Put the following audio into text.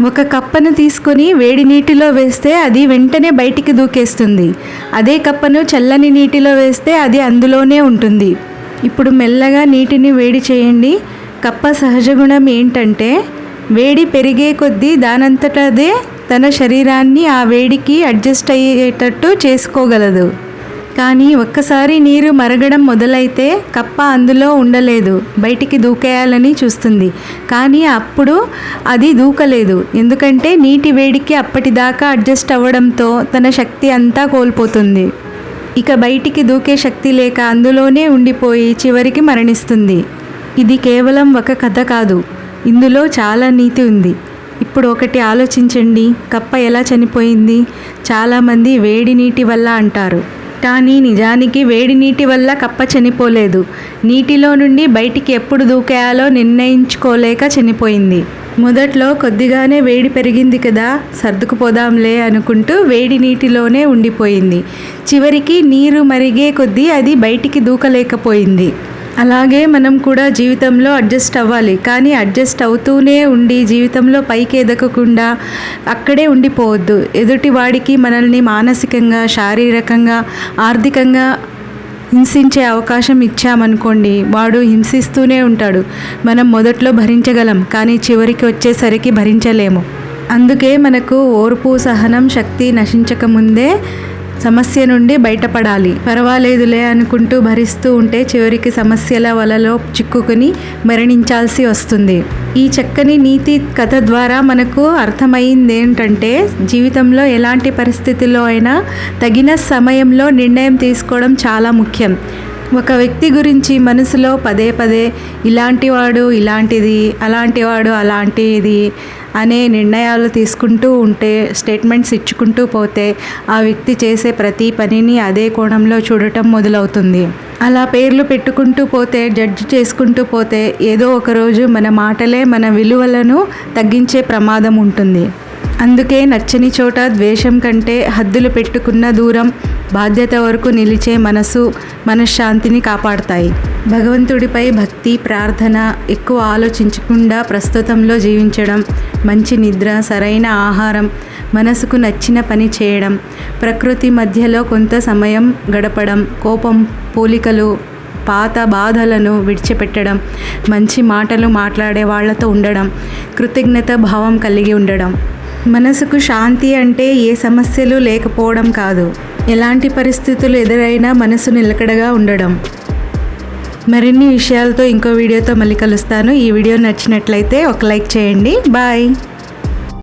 ఒక కప్పను తీసుకొని వేడి నీటిలో వేస్తే అది వెంటనే బయటికి దూకేస్తుంది. అదే కప్పను చల్లని నీటిలో వేస్తే అది అందులోనే ఉంటుంది. ఇప్పుడు మెల్లగా నీటిని వేడి చేయండి. కప్ప సహజ గుణం ఏంటంటే వేడి పెరిగే కొద్దీ దానంతటదే తన శరీరాన్ని ఆ వేడికి అడ్జస్ట్ అయ్యేటట్టు చేసుకోగలదు. కానీ ఒక్కసారి నీరు మరగడం మొదలైతే కప్ప అందులో ఉండలేదు, బయటికి దూకేయాలని చూస్తుంది. కానీ అప్పుడు అది దూకలేదు, ఎందుకంటే నీటి వేడికి అప్పటిదాకా అడ్జస్ట్ అవ్వడంతో తన శక్తి అంతా కోల్పోతుంది. ఇక బయటికి దూకే శక్తి లేక అందులోనే ఉండిపోయి చివరికి మరణిస్తుంది. ఇది కేవలం ఒక కథ కాదు, ఇందులో చాలా నీతి ఉంది. ఇప్పుడు ఒకటి ఆలోచించండి, కప్ప ఎలా చనిపోయింది? చాలామంది వేడి నీటి వల్ల అంటారు, కానీ నిజానికి వేడి నీటి వల్ల కప్ప చనిపోలేదు. నీటిలో నుండి బయటికి ఎప్పుడు దూకేయాలో నిర్ణయించుకోలేక చనిపోయింది. మొదట్లో కొద్దిగానే వేడి పెరిగింది కదా, సర్దుకుపోదాంలే అనుకుంటూ వేడి నీటిలోనే ఉండిపోయింది. చివరికి నీరు మరిగే కొద్దీ అది బయటికి దూకలేకపోయింది. అలాగే మనం కూడా జీవితంలో అడ్జస్ట్ అవ్వాలి, కానీ అడ్జస్ట్ అవుతూనే ఉండి జీవితంలో పైకి ఎదగకుండా అక్కడే ఉండిపోవద్దు. ఎదుటి వాడికి మనల్ని మానసికంగా, శారీరకంగా, ఆర్థికంగా హింసించే అవకాశం ఇచ్చామనుకోండి, వాడు హింసిస్తూనే ఉంటాడు. మనం మొదట్లో భరించగలం, కానీ చివరికి వచ్చేసరికి భరించలేము. అందుకే మనకు ఓర్పు, సహనం, శక్తి నశించకముందే సమస్య నుండి బయటపడాలి. పర్వాలేదులే అనుకుంటూ భరిస్తూ ఉంటే చివరికి సమస్యల వలలో చిక్కుకుని మరణించాల్సి వస్తుంది. ఈ చక్కని నీతి కథ ద్వారా మనకు అర్థమైంది ఏంటంటే జీవితంలో ఎలాంటి పరిస్థితుల్లో అయినా తగిన సమయంలో నిర్ణయం తీసుకోవడం చాలా ముఖ్యం. ఒక వ్యక్తి గురించి మనసులో పదే పదే ఇలాంటివాడు ఇలాంటిది, అలాంటివాడు అలాంటిది అనే నిర్ణయాలు తీసుకుంటూ ఉంటే, స్టేట్మెంట్స్ ఇచ్చుకుంటూ పోతే ఆ వ్యక్తి చేసే ప్రతి పనిని అదే కోణంలో చూడటం మొదలవుతుంది. అలా పేర్లు పెట్టుకుంటూ పోతే, జడ్జి చేసుకుంటూ పోతే ఏదో ఒకరోజు మన మాటలే మన విలువలను తగ్గించే ప్రమాదం ఉంటుంది. అందుకే నచ్చని చోట ద్వేషం కంటే హద్దులు పెట్టుకున్న దూరం బాధ్యత వరకు నిలిచే మనశ్శాంతిని కాపాడతాయి. భగవంతుడిపై భక్తి, ప్రార్థన, ఎక్కువ ఆలోచించకుండా ప్రస్తుతంలో జీవించడం, మంచి నిద్ర, సరైన ఆహారం, మనసుకు నచ్చిన పని చేయడం, ప్రకృతి మధ్యలో కొంత సమయం గడపడం, కోపం, పోలికలు, పాత బాధలను విడిచిపెట్టడం, మంచి మాటలు మాట్లాడే వాళ్ళతో ఉండడం, కృతజ్ఞత భావం కలిగి ఉండడం. మనసుకు శాంతి అంటే ఏ సమస్యలు లేకపోవడం కాదు, ఎలాంటి పరిస్థితులు ఎదురైనా మనసు నిలకడగా ఉండడం. మరిన్ని విషయాలతో ఇంకో వీడియోతో మళ్ళీ కలుస్తాను. ఈ వీడియో నచ్చినట్లయితే ఒక లైక్ చేయండి. బాయ్.